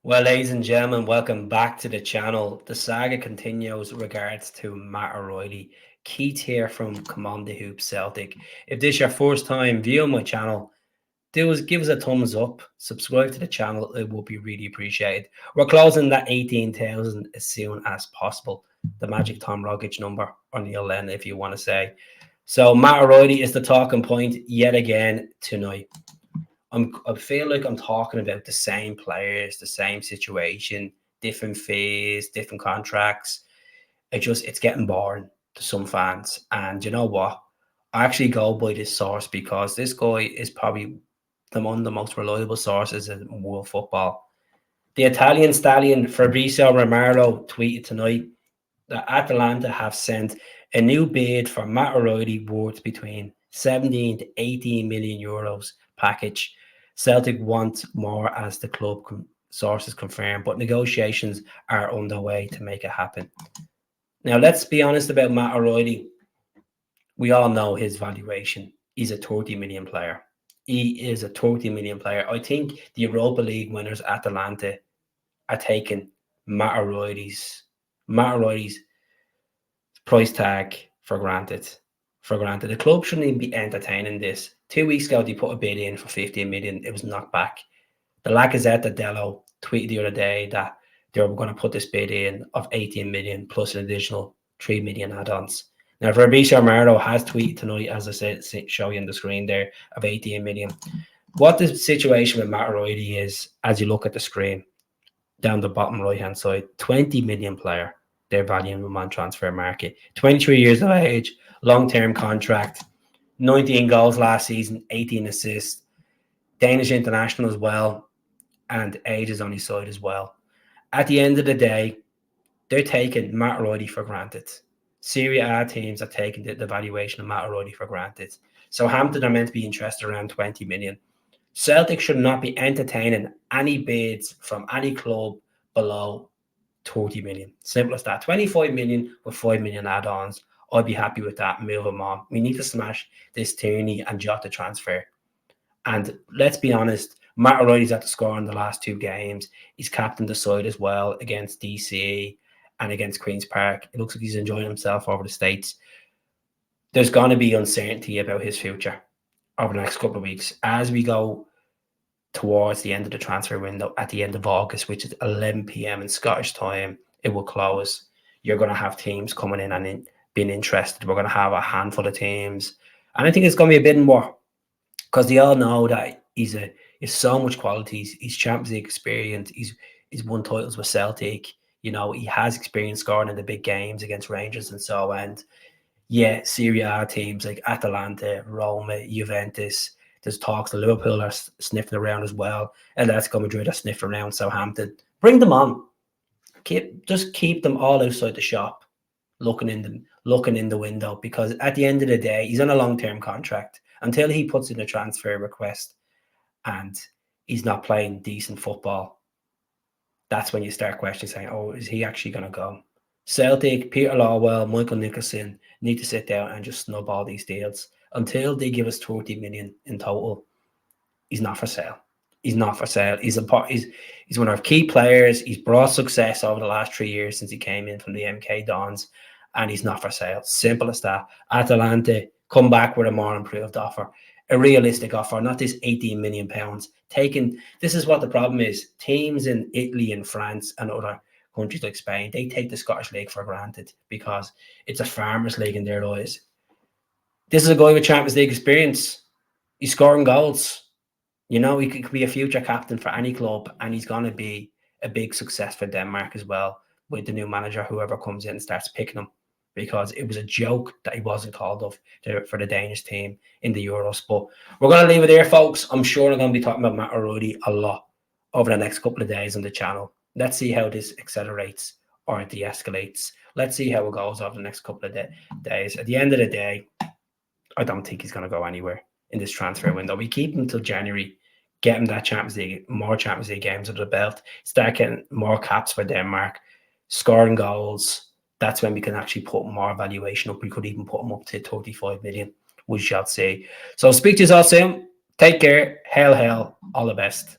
Well, ladies and gentlemen, welcome back to the channel. The saga continues regards to Matt O'Reilly. Keith here from Command the Hoop Celtic. If this is your first time viewing my channel, give us a thumbs up, subscribe to the channel, it will be really appreciated. We're closing that 18,000 as soon as possible. The magic Tom Rogic number, or Neil Lennon if you want to say. So Matt O'Reilly is the talking point yet again tonight. I feel like I'm talking about the same players, the same situation, different fees, different contracts. It's getting boring to some fans. And you know what? I actually go by this source because this guy is probably one of the most reliable sources in world football. The Italian stallion Fabrizio Romano tweeted tonight that Atalanta have sent a new bid for Matt O'Reilly worth between 17 to 18 million euros package. Celtic want more, as the club sources confirm, but negotiations are underway to make it happen. Now, let's be honest about Matt O'Reilly. We all know his valuation. He's a 30 million player. He is a 30 million player. I think the Europa League winners, Atalanta, are taking Matt O'Reilly's price tag for granted. The club shouldn't even be entertaining this. 2 weeks ago, they put a bid in for 15 million. It was knocked back. The Lacazette Dello tweeted the other day that they were going to put this bid in of 18 million plus an additional 3 million add-ons. Now, Fabrizio Romano has tweeted tonight, as I said, show you on the screen there, of 18 million. What the situation with Matt O'Reilly is, as you look at the screen, down the bottom right-hand side, 20 million player, their value in on transfer market. 23 years of age, long-term contract, 19 goals last season, 18 assists, Danish international as well, and age is on his side as well. At the end of the day, they're taking Matt O'Reilly for granted. Serie A teams are taking the valuation of Matt O'Reilly for granted. So Hampton are meant to be interested around 20 million. Celtic should not be entertaining any bids from any club below 30 million. Simple as that. 25 million with 5 million add-ons. I'd be happy with that. Move them on. We need to smash this Tierney and Jota transfer. And let's be honest, Matt O'Reilly's at the score in the last 2 games. He's captained the side as well against DC and against Queen's Park. It looks like he's enjoying himself over the States. There's going to be uncertainty about his future over the next couple of weeks as we go towards the end of the transfer window at the end of August, which is 11 p.m. in Scottish time. It will close. You're going to have teams coming in and being interested. We're going to have a handful of teams. And I think it's going to be a bit more because they all know that he's so much quality. He's Champions League experience. He's won titles with Celtic. You know, he has experience scoring in the big games against Rangers and so on. And yeah, Serie A teams like Atalanta, Roma, Juventus. There's talks the Liverpool are sniffing around as well. And Atletico Madrid are sniffing around Southampton. Bring them on. Just keep them all outside the shop, looking in the window. Because at the end of the day, he's on a long-term contract until he puts in a transfer request and he's not playing decent football. That's when you start questioning, saying, "Oh, is he actually going to go?" Celtic, Peter Lawwell, Michael Nicholson need to sit down and just snub all these deals. Until they give us 30 million in total, he's not for sale. He's not for sale. He's one of our key players. He's brought success over the last 3 years since he came in from the MK Dons, and he's not for sale. Simple as that. Atalanta, come back with a more improved offer, a realistic offer, not this 18 million pounds. This is what the problem is. Teams in Italy and France and other countries like Spain, they take the Scottish League for granted because it's a farmers' league in their eyes. This is a guy with Champions League experience. He's scoring goals. You know, he could be a future captain for any club, and he's going to be a big success for Denmark as well with the new manager, whoever comes in and starts picking him, because it was a joke that he wasn't called up for the Danish team in the Euros. But we're going to leave it there, folks. I'm sure I'm going to be talking about Matt O'Reilly a lot over the next couple of days on the channel. Let's see how this accelerates or de-escalates. Let's see how it goes over the next couple of days. At the end of the day, I don't think he's going to go anywhere in this transfer window. We keep him until January, get him that more Champions League games under the belt, start getting more caps for Denmark, scoring goals. That's when we can actually put more valuation up. We could even put him up to 35 million. We shall see. So speak to you all soon. Take care. Hail, all the best.